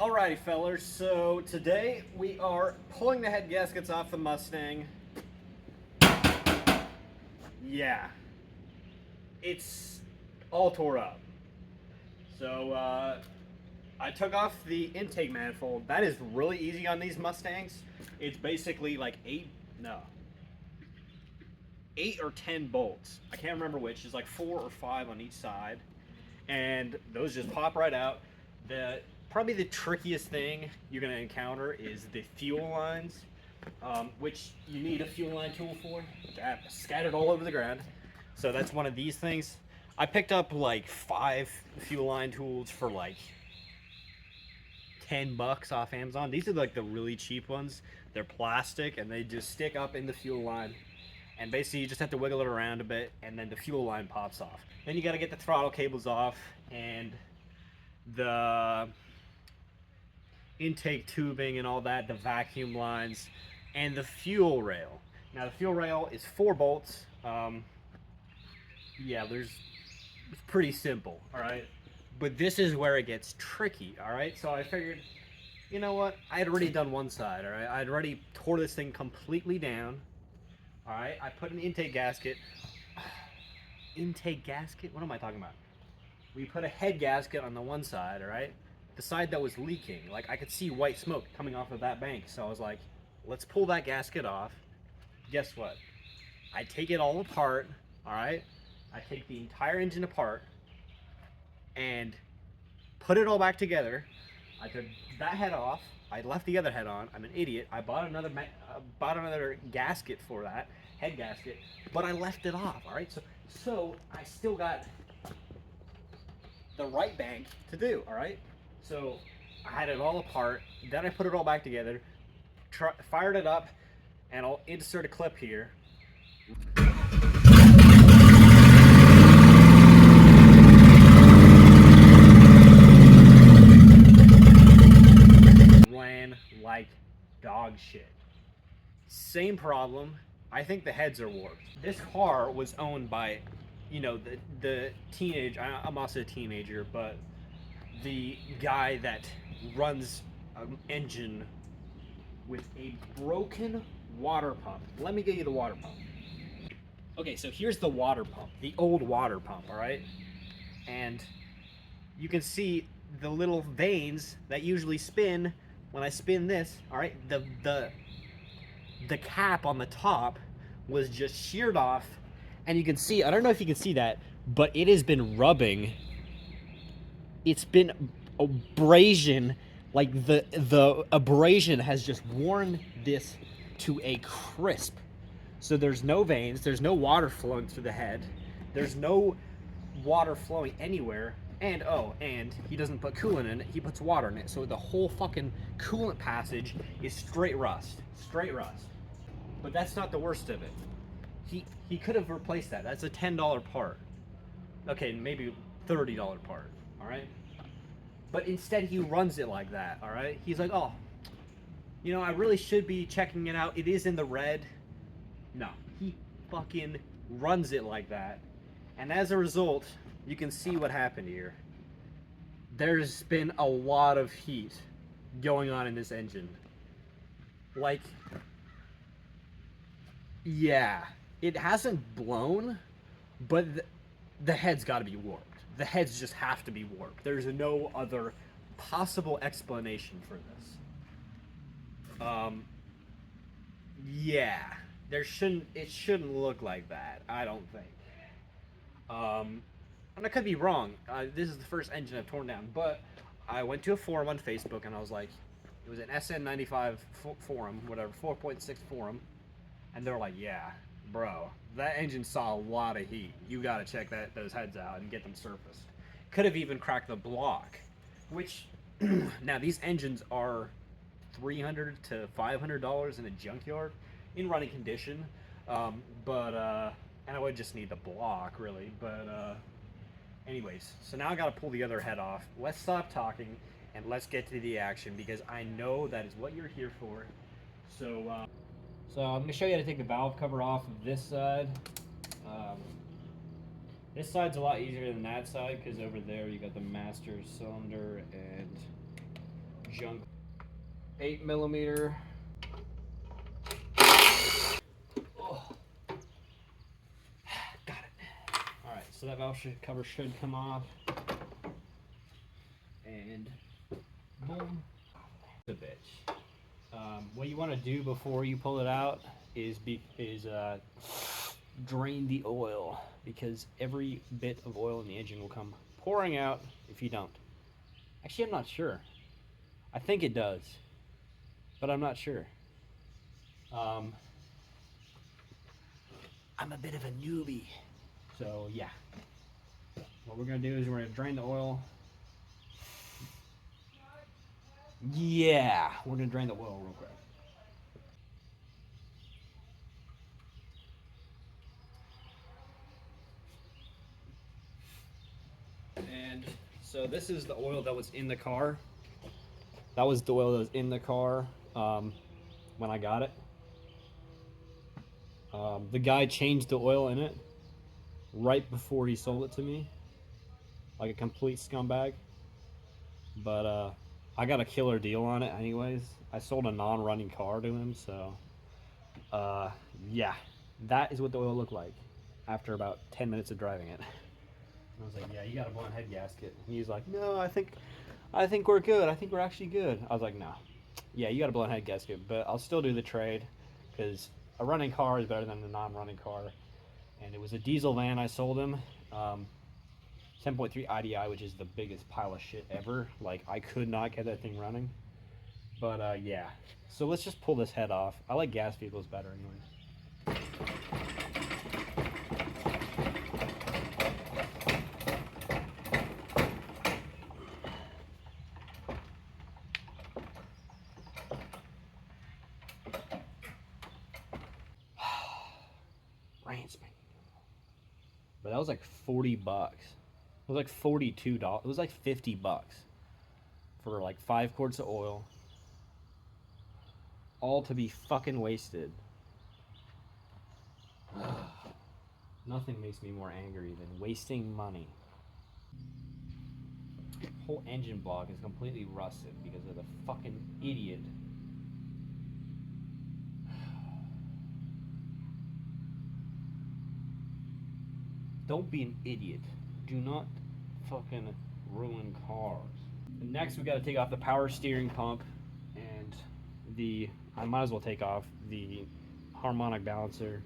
Alrighty, fellers. So today we are pulling the head gaskets off the Mustang. Yeah, it's all tore up. So I took off the intake manifold. That is really easy on these Mustangs. It's basically like no, 8 or 10 bolts. I can't remember which. It's like 4 or 5 on each side, and those just pop right out. The Probably the trickiest thing you're gonna encounter is the fuel lines, which you need a fuel line tool for. That scattered all over the ground. So that's one of these things. I picked up like 5 fuel line tools for like $10 off Amazon. These are like the really cheap ones. They're plastic and they just stick up in the fuel line. And basically you just have to wiggle it around a bit and then the fuel line pops off. Then you gotta get the throttle cables off and the intake tubing and all that, the vacuum lines, and the fuel rail. Now the fuel rail is 4 bolts. Yeah, it's pretty simple, all right? But this is where it gets tricky, all right? So I figured, you know what? I had already done one side, all right? I'd already tore this thing completely down, all right? I put an intake gasket. Intake gasket? What am I talking about? We put a head gasket on the one side, all right? The side that was leaking. Like, I could see white smoke coming off of that bank. So I was like, let's pull that gasket off. Guess what? I take it all apart, all right? I take the entire engine apart and put it all back together. I took that head off. I left the other head on. I'm an idiot. I bought another gasket for that, head gasket, but I left it off, all right? So I still got the right bank to do, all right? So I had it all apart, then I put it all back together, fired it up, and I'll insert a clip here. Ran like dog shit. Same problem. I think the heads are warped. This car was owned by, the teenage. I'm also a teenager, but the guy that runs an engine with a broken water pump. Let me get you the water pump. Okay, so here's the water pump, the old water pump, all right? And you can see the little vanes that usually spin when I spin this, all right? The cap on the top was just sheared off, and you can see, I don't know if you can see that, but it has been rubbing. It's been abrasion, like the abrasion has just worn this to a crisp. So there's no veins, there's no water flowing through the head, there's no water flowing anywhere, and he doesn't put coolant in it, he puts water in it. So the whole fucking coolant passage is straight rust. But that's not the worst of it. He could have replaced that. That's a $10 part. Okay, maybe $30 part, all right? But instead he runs it like that, all right? He's like, oh, I really should be checking it out. It is in the red. No, he fucking runs it like that. And as a result, you can see what happened here. There's been a lot of heat going on in this engine. Like, yeah, it hasn't blown, but the head's got to be warped. The heads just have to be warped. There's no other possible explanation for this. Yeah, it shouldn't look like that, I don't think. And I could be wrong. This is the first engine I've torn down, but I went to a forum on Facebook and I was like, it was an SN95 forum, whatever, 4.6 forum, and they're like, yeah, bro, that engine saw a lot of heat. You gotta check those heads out and get them surfaced. Could have even cracked the block, which now these engines are $300 to $500 in a junkyard in running condition, and I would just need the block really. But anyways, so now I gotta pull the other head off. Let's stop talking and let's get to the action because I know that is what you're here for. So I'm gonna show you how to take the valve cover off of this side. This side's a lot easier than that side because over there you got the master cylinder and junk. 8mm. Oh. Got it. Alright, so that valve cover should come off. And boom. The bitch. What you want to do before you pull it out is drain the oil, because every bit of oil in the engine will come pouring out if you don't. Actually, I'm not sure. I think it does, but I'm not sure. I'm a bit of a newbie, so yeah. What we're gonna do is we're gonna drain the oil. Yeah, we're gonna drain the oil real quick. And so this is the oil that was in the car. That was the oil that was in the car when I got it. The guy changed the oil in it right before he sold it to me, like a complete scumbag. But I got a killer deal on it anyways. I sold a non-running car to him, so yeah, that is what the oil looked like after about 10 minutes of driving it. I was like, yeah, you got a blown head gasket. And he's like, no, I think we're good. I think we're actually good. I was like, no. Yeah, you got a blown head gasket, but I'll still do the trade, because a running car is better than a non-running car. And it was a diesel van I sold him. 10.3 IDI, which is the biggest pile of shit ever. Like, I could not get that thing running. But yeah. So let's just pull this head off. I like gas vehicles better anyways. But that was like $40. It was like $42. It was like $50 for like 5 quarts of oil, all to be fucking wasted. Nothing makes me more angry than wasting money. The whole engine block is completely rusted because of the fucking idiot. Don't be an idiot. Do not fucking ruin cars. And next we gotta take off the power steering pump and I might as well take off the harmonic balancer.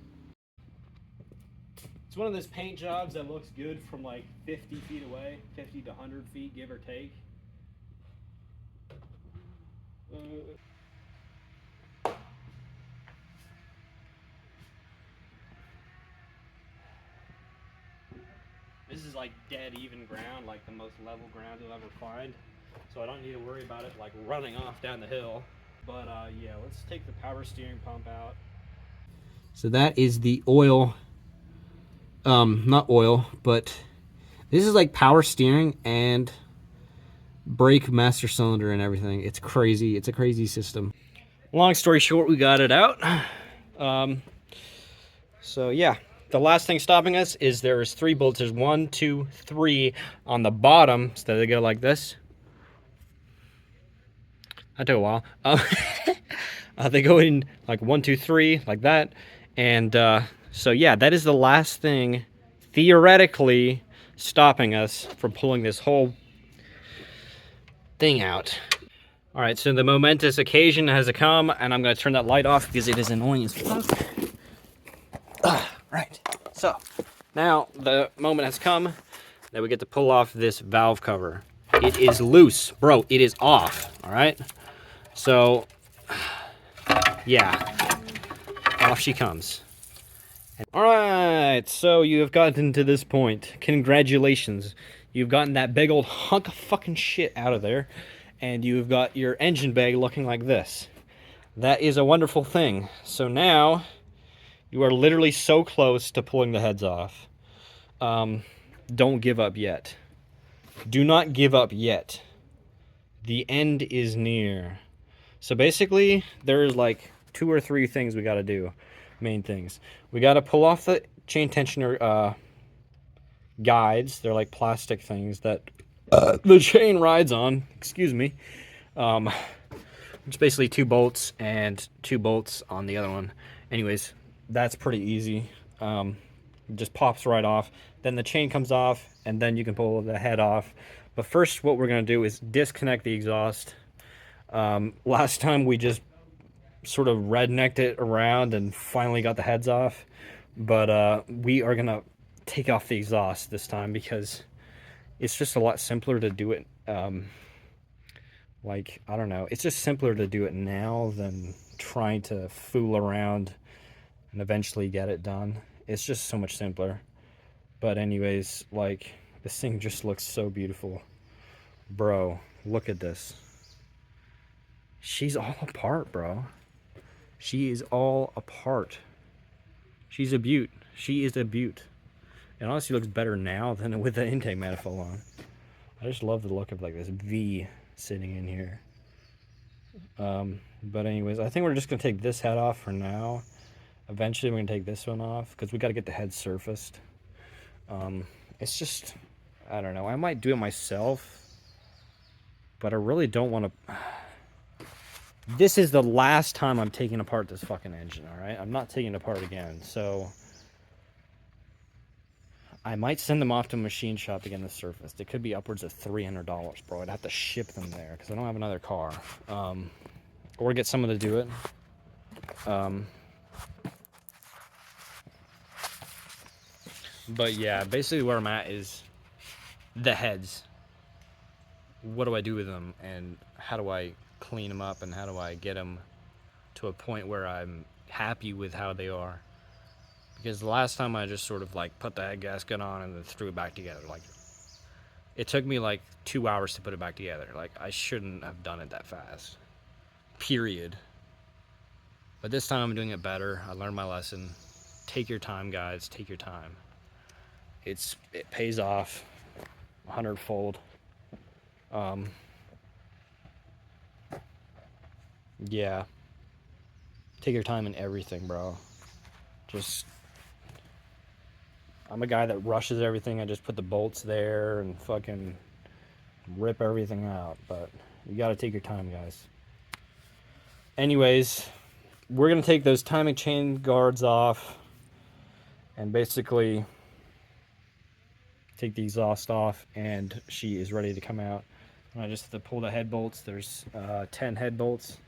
It's one of those paint jobs that looks good from like 50 feet away, 50 to 100 feet, give or take. This is like dead even ground, like the most level ground you'll ever find. So I don't need to worry about it like running off down the hill. But yeah, let's take the power steering pump out. So that is the oil, not oil, but this is like power steering and brake master cylinder and everything. It's crazy. It's a crazy system. Long story short, we got it out. So yeah. The last thing stopping us is there's 3 bolts. There's 1, 2, 3 on the bottom, so they go like this. That took a while. They go in like 1, 2, 3, like that. And so yeah, that is the last thing theoretically stopping us from pulling this whole thing out. All right, so the momentous occasion has come, and I'm gonna turn that light off because it is annoying as fuck. Right, so now the moment has come that we get to pull off this valve cover. It is loose, bro, it is off, all right? So, yeah, off she comes. All right, so you have gotten to this point. Congratulations. You've gotten that big old hunk of fucking shit out of there, and you've got your engine bay looking like this. That is a wonderful thing. So now, you are literally so close to pulling the heads off. Don't give up yet. Do not give up yet. The end is near. So basically, there's like 2 or 3 things we gotta do. Main things. We gotta pull off the chain tensioner guides. They're like plastic things that the chain rides on. Excuse me. It's basically 2 bolts and 2 bolts on the other one. Anyways, that's pretty easy. It just pops right off. Then the chain comes off, and then you can pull the head off. But first, what we're gonna do is disconnect the exhaust. Last time we just sort of rednecked it around and finally got the heads off. But we are gonna take off the exhaust this time because it's just a lot simpler to do it. Like, I don't know, it's just simpler to do it now than trying to fool around and eventually get it done. It's just so much simpler. But anyways, like, this thing just looks so beautiful. Bro, look at this. She's all apart, bro. She is all apart. She's a beaut. She is a beaut. It honestly looks better now than with the intake manifold on. I just love the look of like this V sitting in here. But anyways, I think we're just gonna take this head off for now. Eventually we're gonna take this one off because we got to get the head surfaced. It's just, I don't know, I might do it myself, but I really don't want to. This is the last time I'm taking apart this fucking engine, all right? I'm not taking it apart again, so I might send them off to a machine shop to get the surfaced. It could be upwards of $300, bro. I'd have to ship them there because I don't have another car. Or get someone to do it. But yeah, basically where I'm at is the heads. What do I do with them, and how do I clean them up, and how do I get them to a point where I'm happy with how they are? Because the last time I just sort of like put the head gasket on and then threw it back together. Like, it took me like 2 hours to put it back together. Like, I shouldn't have done it that fast. Period. But this time I'm doing it better. I learned my lesson. Take your time, guys. Take your time. It pays off 100-fold. Yeah. Take your time in everything, bro. Just, I'm a guy that rushes everything. I just put the bolts there and fucking rip everything out. But you gotta take your time, guys. Anyways, we're gonna take those timing chain guards off and basically take the exhaust off, and she is ready to come out. And I just have to pull the head bolts. There's 10 head bolts.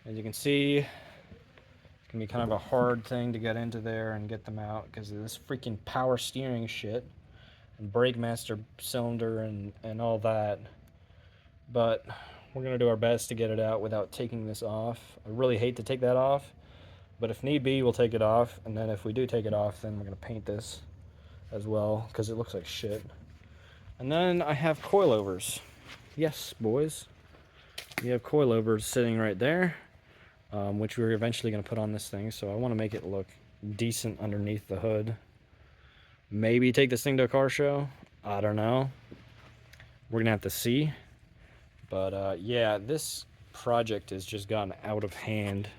As you can see, it's gonna be kind of a hard thing to get into there and get them out because of this freaking power steering shit and brake master cylinder and all that. But we're gonna do our best to get it out without taking this off. I really hate to take that off, but if need be, we'll take it off. And then if we do take it off, then we're gonna paint this as well because it looks like shit. And then I have coilovers. Yes, boys. We have coilovers sitting right there, which we're eventually going to put on this thing. So I want to make it look decent underneath the hood. Maybe take this thing to a car show. I don't know. We're going to have to see. But yeah, this project has just gotten out of hand